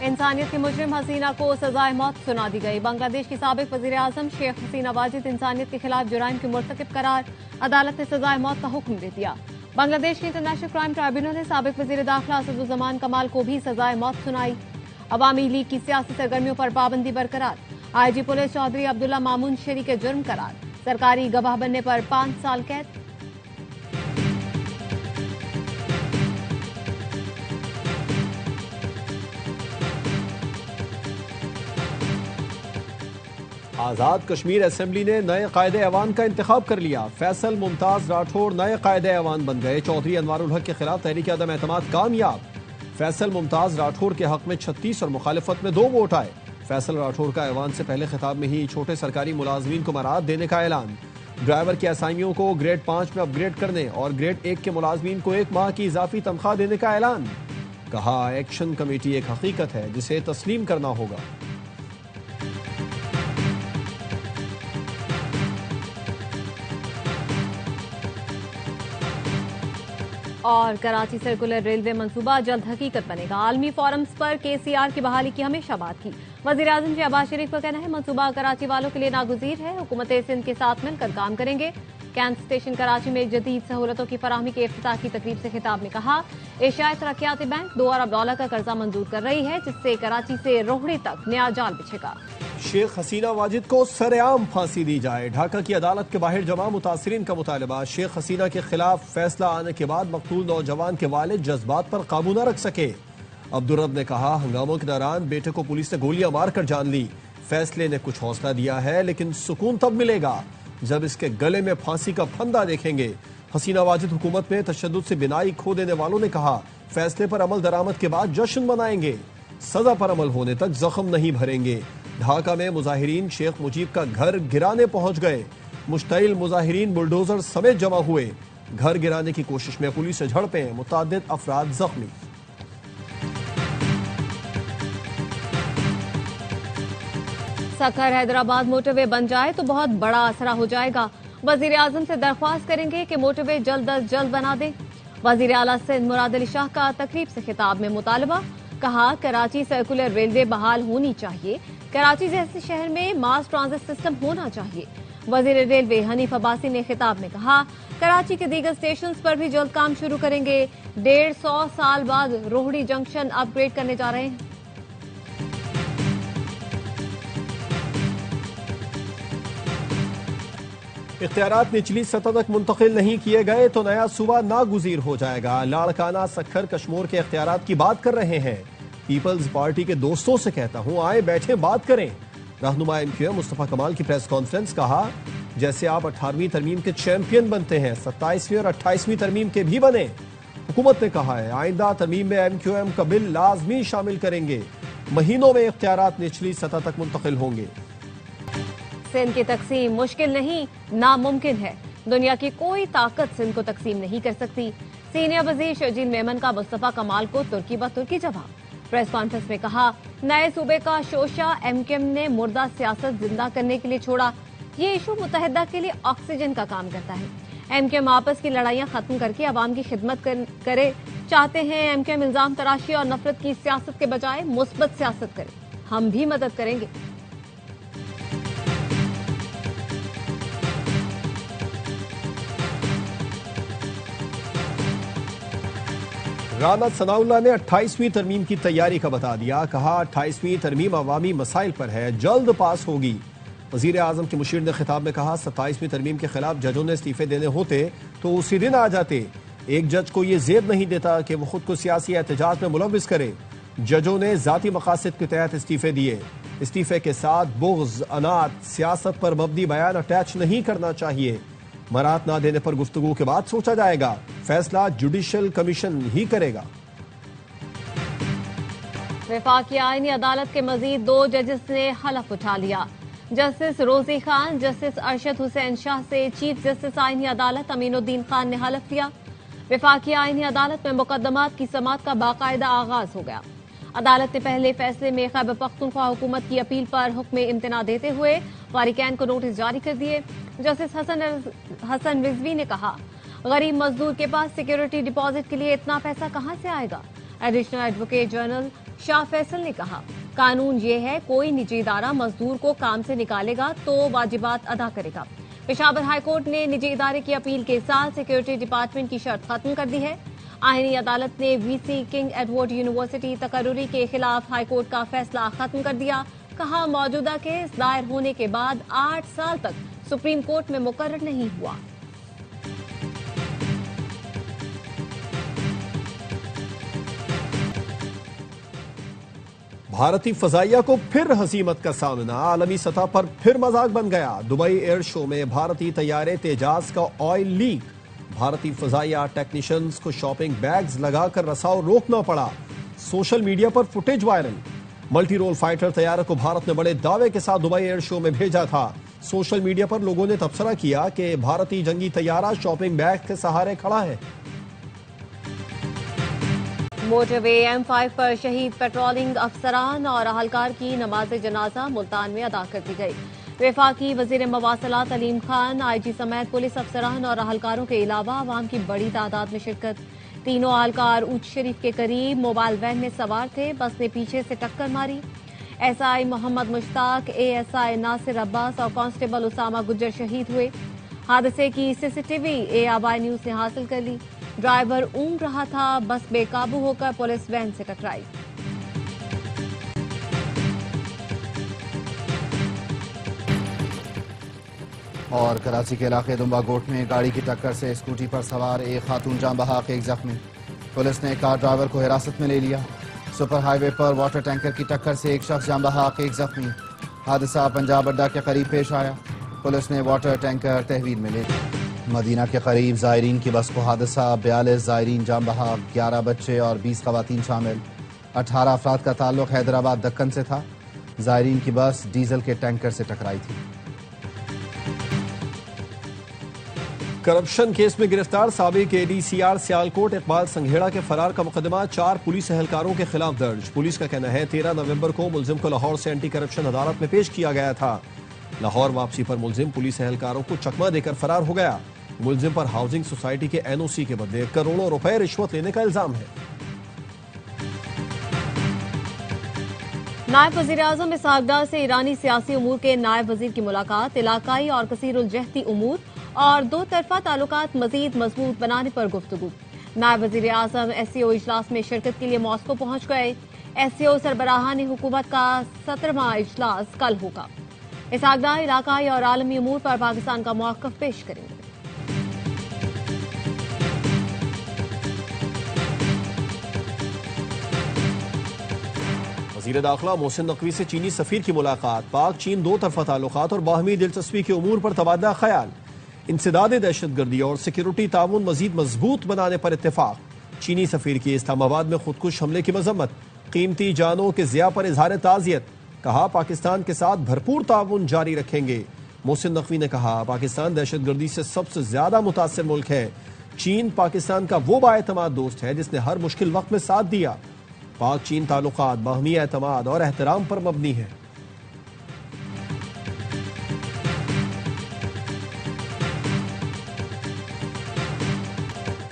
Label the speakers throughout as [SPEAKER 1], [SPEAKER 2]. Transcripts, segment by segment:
[SPEAKER 1] इंसानियत की मुजरिम हसीना को सजाए मौत सुना दी गई। बांग्लादेश की साबिक वजीर आजम शेख हसीना वाजिद इंसानियत के खिलाफ जुराइम के मुर्तकिब करार, अदालत ने सजाए मौत का हुक्म दे दिया। बांग्लादेश की इंटरनेशनल क्राइम ट्राइब्यूनल ने साबिक वजीर दाखिला असदुज्जमान कमाल को भी सजाए मौत सुनाई। अवामी लीग की सियासी सरगर्मियों पर पाबंदी बरकरार। आईजी पुलिस चौधरी अब्दुल्ला मामून शरी के जुर्म करार। सरकारी गवाह बनने पर 5 साल कैद।
[SPEAKER 2] आजाद कश्मीर असेंबली ने नए कायदे ऐवान का इंतखाब कर लिया। फैसल मुमताज राठौर नए कायदे ऐवान बन गए। चौधरी अनवारुल हक के खिलाफ तहरीक अदम एतमाद कामयाब। फैसल मुमताज राठौर के हक में 36 और मुखालिफत में 2 वोट आए। फैसल राठौर का ऐवान से पहले खिताब में ही छोटे सरकारी मुलाजमीन को मराहत देने का ऐलान। ड्राइवर की असाइमियों को ग्रेड 5 में अपग्रेड करने और ग्रेड 1 के मुलाजमीन को 1 माह की इजाफी तनख्वाह देने का ऐलान। कहा, एक्शन कमेटी एक हकीकत है जिसे तस्लीम करना होगा।
[SPEAKER 1] और कराची सर्कुलर रेलवे मंसूबा जल्द हकीकत बनेगा। आलमी फोरम्स पर KCR की बहाली की हमेशा बात की। वजीर आजम शहबाज शरीफ का कहना है मंसूबा कराची वालों के लिए नागुज़ीर है। हुकूमत सिंध के साथ मिलकर काम करेंगे। कैंट स्टेशन कराची में जदीद सहूलतों की फराहमी के इफ्तिताह की तकरीब से खिताब में कहा, एशियाई तरक्याती बैंक $2 अरब का कर्जा मंजूर कर रही है, जिससे कराची से रोहड़ी तक नया जाल बिछेगा।
[SPEAKER 2] शेख हसीना वाजिद को सरेआम फांसी दी जाए। ढाका की अदालत के बाहर जमा मुतासरीन का मुतालबा। शेख हसीना के खिलाफ फैसला आने के बाद मकतूल नौजवान के वालिद जज्बात पर काबू न रख सके। अब्दुर्रब ने कहा, हंगामों के दौरान बेटे को पुलिस ने गोलियां मारकर जान ली। फैसले ने कुछ हौसला दिया है, लेकिन सुकून तब मिलेगा जब इसके गले में फांसी का फंदा देखेंगे। हसीना वाजिद हुकूमत में तशद्दुद से बिनाई खो देने वालों ने कहा, फैसले पर अमल दरामद के बाद जश्न मनाएंगे। सजा पर अमल होने तक जख्म नहीं भरेंगे। ढाका में मुजाहिरीन शेख मुजीब का घर गिराने पहुंच गए। मुश्तइल मुजाहिरीन बुलडोजर समेत जमा हुए। घर गिराने की कोशिश में पुलिस से झड़पें, मुतअद्दिद अफराद जख्मी।
[SPEAKER 1] सखर हैदराबाद मोटरवे बन जाए तो बहुत बड़ा असरा हो जाएगा। वजीर आजम से दरख्वास्त करेंगे कि मोटरवे जल्द अज जल्द बना दें। वजीर आला सिंध मुराद अली शाह का तकरीब से खिताब में मुतालबा। कहा, कराची सर्कुलर रेलवे बहाल होनी चाहिए। कराची जैसे शहर में मास ट्रांजिट सिस्टम होना चाहिए। वजीर रेलवे हनीफ अब्बासी ने खिताब में कहा, कराची के दीगर स्टेशन पर भी जल्द काम शुरू करेंगे। 150 साल बाद रोहड़ी जंक्शन अपग्रेड करने जा रहे हैं।
[SPEAKER 2] इख्तियारात निचली सतह तक मुंतकिल नहीं किए गए तो नया सूबा नागुज़ीर हो जाएगा। लाड़काना सखर कश्मीर के इख्तियारात की बात कर रहे हैं। पीपल्स पार्टी के दोस्तों से कहता हूं, आए बैठे बात करें। रहनुमा MQM मुस्तफा कमाल की प्रेस कॉन्फ्रेंस। कहा, जैसे आप 18वीं तरमीम के चैंपियन बनते हैं, 27वीं और 28वीं तरमीम के भी बने। हुकूमत ने कहा है, आइंदा तरमीम में MQM का बिल लाजमी शामिल करेंगे। महीनों में इख्तियारात निचली सतह तक मुंतकिल होंगे।
[SPEAKER 1] सिंध की तकसीम मुश्किल नहीं, नामुमकिन है। दुनिया की कोई ताकत सिंध को तकसीम नहीं कर सकती। सीनियर वजीर शर्जील मेमन का मुस्तफा कमाल को तुर्की ब तुर्की जवाब। प्रेस कॉन्फ्रेंस में कहा, नए सूबे का शोशा MQM ने मुर्दा सियासत जिंदा करने के लिए छोड़ा। ये इशू मुत्तहिदा के लिए ऑक्सीजन का काम करता है। MQM आपस की लड़ाइयां खत्म करके अवाम की खिदमत करे चाहते हैं। MQM इल्जाम तराशी और नफरत की सियासत के बजाय मुस्बत सियासत करे। हम भी मदद करेंगे।
[SPEAKER 2] राना सनाउल्लाह ने 28वीं तरमीम की तैयारी का बता दिया। कहा, 28वीं तरमीम अवामी मसाइल पर है, जल्द पास होगी। वजीर आजम के मुशीर ने खिताब में कहा, 27वीं तरमीम के खिलाफ जजों ने इस्तीफे देने होते तो उसी दिन आ जाते। एक जज को यह जेब नहीं देता कि वो खुद को सियासी एहतजाज में मुलविस करे। जजों ने जाती मकासद के तहत इस्तीफे दिए। इस्तीफे के साथ बुग़्ज़, अनात, सियासत पर मबनी बयान अटैच नहीं करना चाहिए। मराहत ना देने पर गुफ्तगू के बाद सोचा जाएगा। फैसला जुडिशल कमीशन ही करेगा।
[SPEAKER 1] वफाकी आईनी अदालत के मजीद 2 जजेस ने हलफ उठा लिया। जस्टिस रोजी खान, जस्टिस अरशद हुसैन शाह से चीफ जस्टिस आईनी अदालत अमीनुद्दीन खान ने हलफ लिया। वफाकी आईनी अदालत में मुकदमात की समाअत का बाकायदा आगाज हो गया। अदालत ने पहले फैसले में खैबर पख्तूनख्वा हुकूमत की अपील पर हुक्म इम्तना देते हुए वारिकैन को नोटिस जारी कर दिए। जस्टिस हसन रिजवी ने कहा, गरीब मजदूर के पास सिक्योरिटी डिपॉजिट के लिए इतना पैसा कहां से आएगा। Additional advocate general Shah Faisal ने कहा, कानून ये है, कोई निजी इदारा मजदूर को काम से निकालेगा तो वाजिबात अदा करेगा। पेशावर हाईकोर्ट ने निजी इदारे की अपील के साथ सिक्योरिटी डिपार्टमेंट की शर्त खत्म कर दी है। आईनी अदालत ने वीसी किंग एडवर्ड यूनिवर्सिटी तकर्रुरी के खिलाफ हाईकोर्ट का फैसला खत्म कर दिया। कहा, मौजूदा केस दायर होने के बाद 8 साल तक सुप्रीम कोर्ट में मुकर्रर नहीं हुआ।
[SPEAKER 2] भारतीय फजाइया को फिर हसीमत का सामना, आलमी सतह पर फिर मजाक बन गया। दुबई एयर शो में भारतीय तैयारे तेजाज का ऑयल लीक। भारतीय फजाइया टेक्नीशियंस को शॉपिंग बैग्स लगाकर रसाव रोकना पड़ा। सोशल मीडिया पर footage viral. Multi role fighter तैयारे को भारत ने बड़े दावे के साथ दुबई एयर शो में भेजा था। सोशल मीडिया पर लोगों ने तबसरा किया कि भारतीय जंगी तैयारा शॉपिंग बैग के सहारे खड़ा है।
[SPEAKER 1] मोटरवे M5 पर शहीद पेट्रोलिंग अफसरान और अहलकार की नमाज जनाजा मुल्तान में अदा कर दी गई। वफाकी वजीर मवासलात अलीम खान, IG समेत पुलिस अफसरान और अहलकारों के अलावा आवाम की बड़ी तादाद में शिरकत। तीनों अहलकार ऊंच शरीफ के करीब मोबाइल वैन में सवार थे। बस ने पीछे से टक्कर मारी। SI मोहम्मद मुश्ताक, ASI नासिर अब्बास और कांस्टेबल उसामा गुज्जर शहीद हुए। हादसे की CCTV ARY न्यूज ने हासिल कर ली। ड्राइवर ऊँग रहा था, बस बेकाबू होकर पुलिस वैन से टकराई।
[SPEAKER 3] और कराची के इलाके दुम्बागोट में गाड़ी की टक्कर से स्कूटी पर सवार एक खातून जान बहाक, एक जख्मी। पुलिस ने कार ड्राइवर को हिरासत में ले लिया। सुपर हाईवे पर वाटर टैंकर की टक्कर से एक शख्स जान बहाक, एक जख्मी। हादसा पंजाब अड्डा के करीब पेश आया। पुलिस ने वाटर टैंकर तहवील में ले लिया। मदीना के करीब जायरीन की बस को हादसा, 42 जायरीन जान बहाक, 11 बच्चे और 20 खवातीन शामिल। 18 अफराद का ताल्लुक हैदराबाद दक्कन से था। जायरीन की बस डीजल के टैंकर से टकराई थी।
[SPEAKER 2] करप्शन केस में गिरफ्तार साबिक ADCR सियालकोट इकबाल संघेड़ा के फरार का मुकदमा 4 पुलिस एहलकारों के खिलाफ दर्ज। पुलिस का कहना है 13 नवंबर को मुलजिम को लाहौर से एंटी करप्शन अदालत में पेश किया गया था। लाहौर वापसी पर मुलजिम पुलिस एहलकारों को चकमा देकर फरार हो गया। मुलजिम पर हाउसिंग सोसाइटी के NOC के बदले करोड़ों रुपए रिश्वत लेने का इल्जाम है।
[SPEAKER 1] नायब वजीर आजम इसहाक से ईरानी सियासी उमूर के नायब वजीर की मुलाकात, इलाकाई और कसीरुल-जहती उमूर और दो तरफा ताल्लुकात मजीद मजबूत बनाने पर गुफ्तगू। नायब वजीर आजम SCO इजलास में शिरकत के लिए मॉस्को पहुंच गए। SCO सरबराहान हुकूमत का 17वां इजलास कल होगा। इसहाक इलाकाई और आलमी उमूर पर पाकिस्तान का मौक़िफ़ पेश करेंगे।
[SPEAKER 2] वज़ीर दाखिला मोहसिन नकवी से चीनी सफीर की मुलाकात। पाक चीन दो तरफा ताल्लुकात और बाहमी दिलचस्पी के उमूर पर तबादला ख्याल। इंसदाद दहशतगर्दी और सिक्योरिटी ताउन मजीद मजबूत बनाने पर इत्तेफाक। चीनी सफीर की इस्लामाबाद में खुदकुश हमले की मजम्मत। कीमती जानों के ज़िया पर इजहार ताज़ियत। कहा, पाकिस्तान के साथ भरपूर ताउन जारी रखेंगे। मोहसिन नकवी ने कहा, पाकिस्तान दहशतगर्दी से सबसे ज्यादा मुतासिर मुल्क है। चीन पाकिस्तान का वो बाएतमाद दोस्त है जिसने हर मुश्किल वक्त में साथ दिया। पाक चीन ताल्लुकात बाहमी एतमाद और एहतराम पर मबनी है।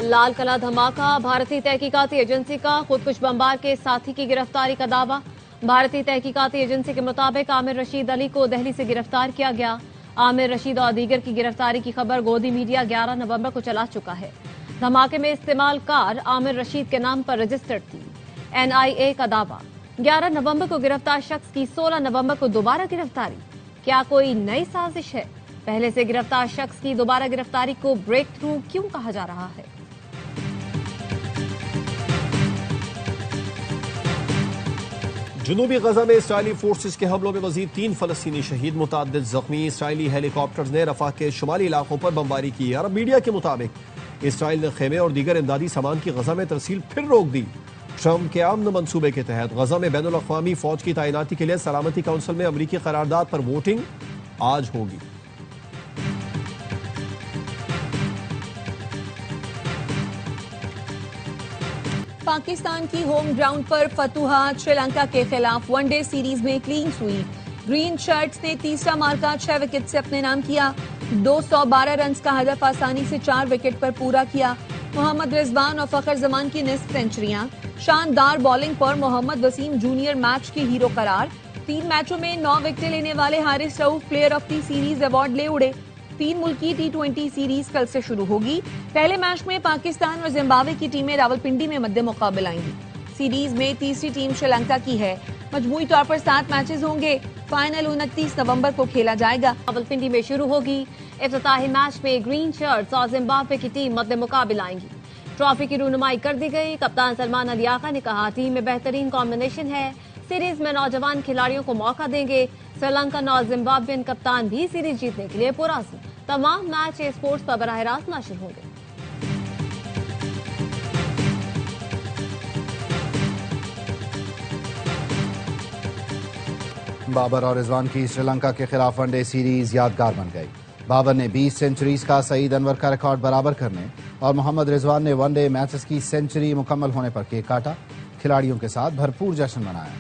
[SPEAKER 1] लाल कला धमाका, भारतीय तहकीकाती एजेंसी का खुदकुश बमबार के साथी की गिरफ्तारी का दावा। भारतीय तहकीकाती एजेंसी के मुताबिक आमिर रशीद अली को दिल्ली से गिरफ्तार किया गया। आमिर रशीद और दीगर की गिरफ्तारी की खबर गोदी मीडिया 11 नवंबर को चला चुका है। धमाके में इस्तेमाल कार आमिर रशीद के नाम पर रजिस्टर्ड थी। NIA का दावा, 11 नवंबर को गिरफ्तार शख्स की 16 नवंबर को दोबारा गिरफ्तारी। क्या कोई नई साजिश है? पहले से गिरफ्तार शख्स की दोबारा गिरफ्तारी को ब्रेक थ्रू क्यों कहा जा रहा है?
[SPEAKER 2] जनूबी गजा में इसराइली फोर्सेस के हमलों में मजीद 3 फलस्तीनी शहीद, मुताद्दिद जख्मी। इसराइली हेलीकॉप्टर्स ने रफा के शुमाली इलाकों पर बमबारी की। अरब मीडिया के मुताबिक इसराइल ने खेमे और दीगर इमदादी सामान की गजा में तरसील फिर रोक दी। ट्रम्प के अमन मंसूबे के तहत गजा में बैनुल अक़वामी फौज की तैनाती के लिए सलामती काउंसिल में अमरीकी करारदाद पर वोटिंग आज होगी।
[SPEAKER 4] पाकिस्तान की होम ग्राउंड पर फतूहात, श्रीलंका के खिलाफ वनडे सीरीज में क्लीन स्वीप। ग्रीन शर्ट्स ने तीसरा मार्का 6 विकेट से अपने नाम किया। 212 रन का हदफ आसानी से 4 विकेट पर पूरा किया। मोहम्मद रिजवान और फखर जमान की निस्फ सेंचुरियां। शानदार बॉलिंग पर मोहम्मद वसीम जूनियर मैच के हीरो करार। 3 मैचों में 9 विकेटें लेने वाले Haris Rauf player of the series award ले उड़े। 3 मुल्की T20 सीरीज कल से शुरू होगी। पहले मैच में पाकिस्तान और जिम्बाब्वे की टीमें रावलपिंडी में मद्दे मुकाबला आएंगी। सीरीज में तीसरी टीम श्रीलंका की है। मजमूई तौर पर 7 मैचेस होंगे। फाइनल 29 नवंबर को खेला जाएगा।
[SPEAKER 1] रावलपिंडी में शुरू होगी। इफ्तिताही मैच में ग्रीन शर्ट्स और जिम्बाब्वे की टीम मद्दे मुकाबला आएंगी। ट्रॉफी की रूनुमाई कर दी गई। कप्तान सलमान अलियाका ने कहा, टीम में बेहतरीन कॉम्बिनेशन है। सीरीज में नौजवान खिलाड़ियों को मौका देंगे। श्रीलंकन और जिम्बाब्वियन कप्तान भी सीरीज जीतने के लिए पुरअज़्म। तमाम मैच स्पोर्ट्स पर बराह रास्त नशर होंगे।
[SPEAKER 3] बाबर और रिजवान की श्रीलंका के खिलाफ वनडे सीरीज यादगार बन गई। बाबर ने 20 सेंचुरीज का सईद अनवर का रिकॉर्ड बराबर करने और मोहम्मद रिजवान ने वनडे मैचेस की सेंचुरी मुकम्मल होने पर केक काटा। खिलाड़ियों के साथ भरपूर जश्न मनाया।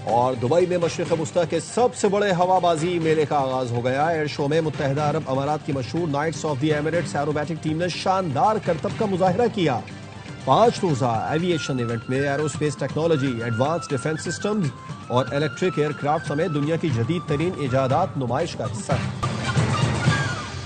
[SPEAKER 2] और दुबई में मशरिक़ वुस्ता के सबसे बड़े हवाबाजी मेले का आगाज हो गया। एयर शो में मुत्तहिदा अरब अमारात की मशहूर Knights of the Emirates aerobatic team ने शानदार करतब का मुजाहिरा किया। 5 रोजा एविएशन इवेंट में aerospace technology, advance defence systems और इलेक्ट्रिक एयरक्राफ्ट समेत दुनिया की जदीद तरीन इजादात नुमाइश का हिस्सा है।